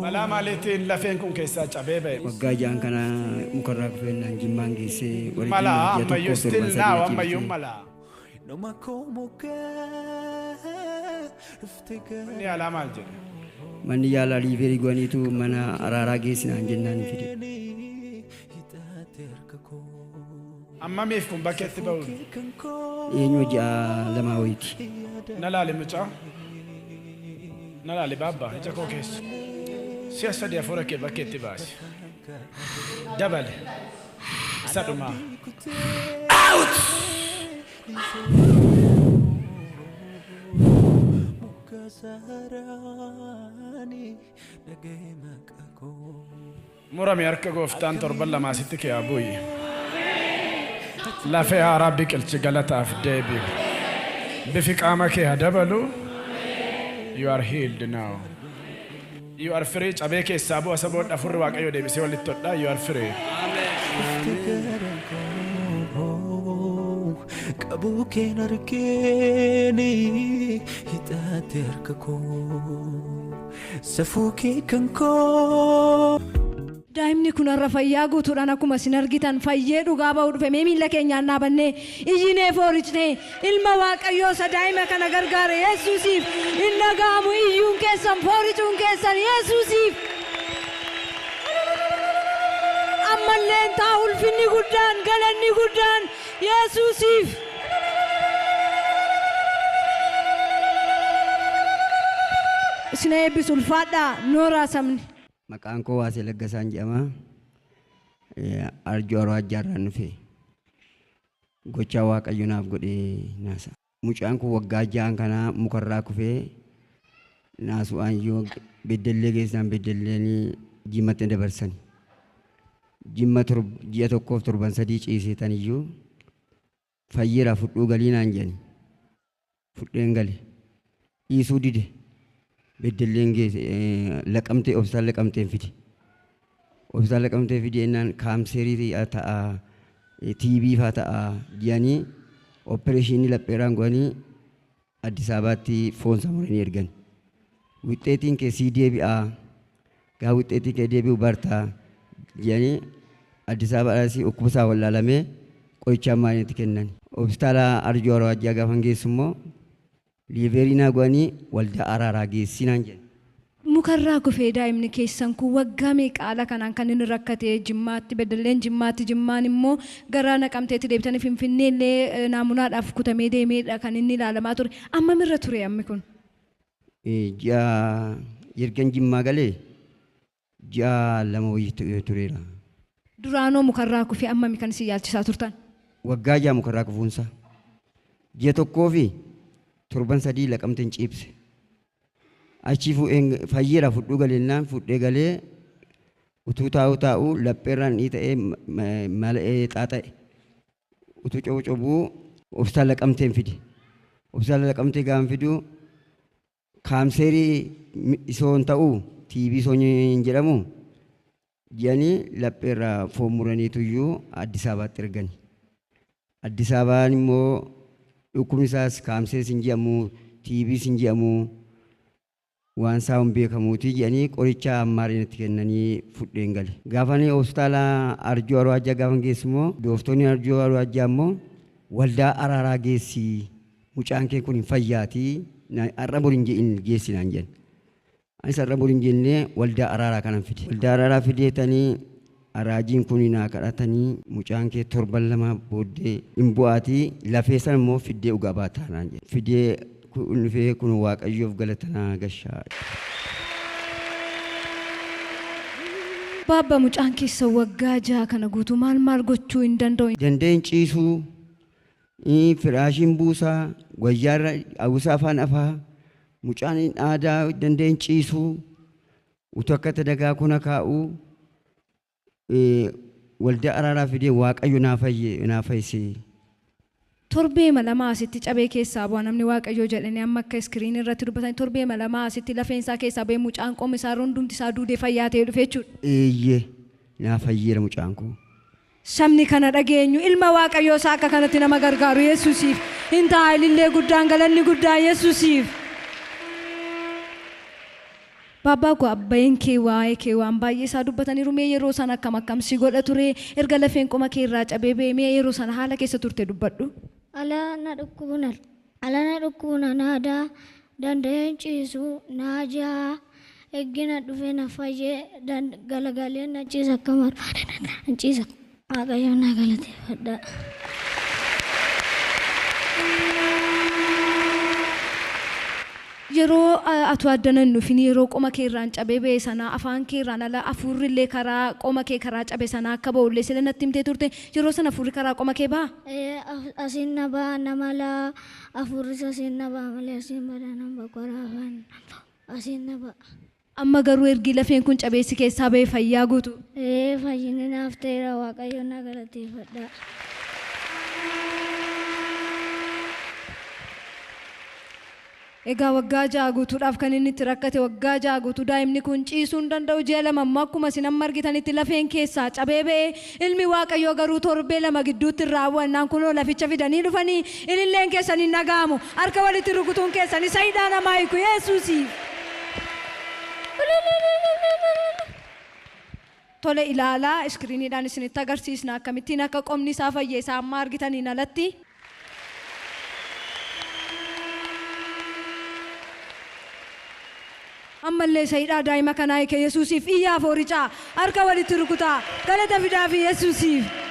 Mala malitiin lafeen kun keessaa cabee ba'e. Waggaa jaan kana mukarraa kufeennaan jimmaan geessee Mala ammayyuu still now ammayyuu mala. Ni alaa maal jedhe? Manni yaalaa liiverii gooniitu mana araaraa geessinaan jennaan fide. Amma miif kun bakkeetti ba'uun? Eenyu ja'a lamaa wayiiti. Nalaali mucaa? Nalaali baabba ija koo keessa. Si'a sadii afura kee bakkeetti baasi. Dabale. Isa dhumaa. Out! Murami harka gooftaan torban lamaa sitti kee abuuyye. Lafee haaraa biqilchi galataaf deebi'u. Bifi qaama kee haa dabalu. You are healed now. You are free. Cabee keessaa bu'a saboodha furri waaqayyo deebisee walitti hodhaa. You are free. Kabuken arkeni hitate arkako safuke kanko daa'imni kun har'a fayyaa guutuudhaan akkuma isin argitan fayyee dhugaa ba'uu dhufe mee miilla keenyaan dhaabannee iyyinee foorichnee ilma waaqayyoo isa daa'ima kana gargaare Yesuusiif hin dhaga'amu iyyuun keessan foorichuun keessan Yesuusiif ammallee taa ulfinni guddaan galanni guddaan Yesuusiif. Isna eebbisu ulfaadhaa nooraa sabni. Maqaan koo Waasee Laggasaan jedhama. Arjoo Arwaajjaarraan dhufe. Gochaa waaqayyo naaf godhee naasa. Mucaan kun waggaa ja'an kanaa mukarraa kufee naasu'aan yoo beddellee geessan beddelleen jimmatti dabarsan. Jimma ji'a tokkoof torban sadii ciiseetan iyyuu fayyeera fudhuu galii naan jedhani. Fudheen gale. Dhiisuu dide. Beddelleen geesse laqamtee obsaan laqamteen fide. Obsaan laqamtee fide ennaan kaamseerii ta'a TB faa ta'a jedhanii opereeshinii lapheeraan godhanii Addis Ababaatti foon samuranii ergan. Wixxeetiin keessii deebi'aa gaa wixxeetiin kee deebi'u bartaa jedhanii Addis Ababaadhaas dhukkubasaa wallaalamee qorichaan maalitti kennan. Hospitaala Arjoo Arwaajjaa gaafa geessu immoo liiveeriinaa godhanii waldaa araaraa geessinaan jedhan. Mukarraa kufee daa'imni keessan kun waggaa meeqaala kanaan kan inni rakkatee Jimmaatti beddelleen Jimmaatti Jimmaan immoo gara Naqamteetti deebitanii Finfinnee illee naamunaadhaaf kutamee deemeedha kan inni ilaalamaa ture. Amma mirra ture ammi kun? Ji'a ergan Jimmaa galee ji'a lama wayii tureera. Duraanoo mukarraa kufee ammami kan isin yaalchisaa turtan? Waggaa ja'a mukarraa kufuunsa. Ji'a tokkoo fi torban sadii laqamteen ciibse. Achi fayyeera fudhuu galennaan fudhee galee utuu taa'u lapheerraan ni ta'ee mala'ee xaaxa'e. Utuu cobuu obsaan laqamteen fide. Obsaan laqamtee gaafa fiduu kaamseerii isoon ta'uu TB isoon hin jedhamu jedhanii lapheerraa foon muraniitu iyyuu Addis Ababaatti ergani. Addis Ababaan immoo dhukkubni isaas kaamsees hin jedhamu TBs hin jedhamu waan isaa hin beekamuuti jedhanii qoricha ammaariinatti kennanii fudheen gale. Gaafanii hospitaala Arjoo Arwaajjaa gaafa geessu immoo dooftonni Arjoo Arwaajjaa immoo waldaa araaraa geessi mucaan kee kun hin fayyaatii har'a boriin geessinaan jedhan. Anis har'a boriin jennee waldaa araaraa kanan fide. Waldaa araaraa fideetanii araajiin kun naa kadhatanii mucaan kee torban lama booddee hin bu'aatii lafee sana immoo fiddee dhugaa baataa jedhe. Fidee dhufee kun waaqayyoof galatanaa gashaa. Baabba mucaan keessa waggaa ja'a kana guutuu maal gochuu hin danda'u? Dandeen ciisuu, firaashiin buusaa, wayyaarra hawwisaa afaan afaa, mucaan aadaa dandeen ciisuu, utuu akka tadagaa kuna kaa'uu, waldaa araaraa fidee waaqayyo naa fayyise. Torbee malamaa asitti cabee keessaa bu'a namni waaqayyoo jedhanii amma akka iskiriin irratti dubbatan torbee malamaa asitti lafeensaa keessaa ba'ee mucaan qomi isaa hundumti isaa duudee fayyaa ta'ee dhufe jechuudha. Eeyyee naa fayyeera mucaan kun. Sabni kana dhageenyu ilma waaqayyoo isaa akka kanatti nama gargaaru Yesuusiif hin taa'illee guddaan galanni guddaan Yesuusiif. Baabaa koo abbayin kee waa'ee kee waan baay'ee isaa dubbatanii rumee yeroo sana akkam si godha ture erga lafeen qoma kee irraa cabee beemee yeroo sana haala keessa turte dubbadhu. Ala na dhukkubuna naadaa danda'een ciisu naajaa eggina dhufee na fayyee galagalee na ciisa akka barbaade na ciisa waaqayyoon na galateeffadha. Yeroo atu addanan nufin yeroo qoma kee irraan cabee bee sana afaan kee irraan ala afuurri illee karaa qoma kee karaa cabee sana akka ba'ullee sila natti himtee turte yeroo sana afuurri karaa qoma kee ba'a. Asiin na ba'a nama laa afuurris asiin na ba'a malee asiin bada nama qoraafan asiin na ba'a. Amma garuu ergi lafeen kun cabeessi keessaa ba'e fayyaa guutu. Fayyinni naaf ta'eera waaqayyoon na galateeffadha. Egaa waggaa 6 guutuudhaaf kan inni itti rakkate waggaa 6 guutuu daa'imni kun ciisuu hin danda'u ji'a 2 amma akkuma isin amma argitanitti lafeen keessaa cabee ba'ee ilmi waaqayyoo garuu torbee 2 gidduutti raawwannaan kunoo laficha fidanii dhufanii ililleen keessanii nagaamu harka walitti rukutuun keessanii sayidaa namaa hiiku Yesuusiif. Tole ilaalaa iskiriiniidhaan isinitti agarsiisna akkamittiin akka qomni isaa fayyeessaa amma argitaniin alatti. Ammallee sayidaa daa'ima kanaa Yesuusiif iyyaa fooricaa harka walitti rukutaa galata fidaa fi Yesuusiif.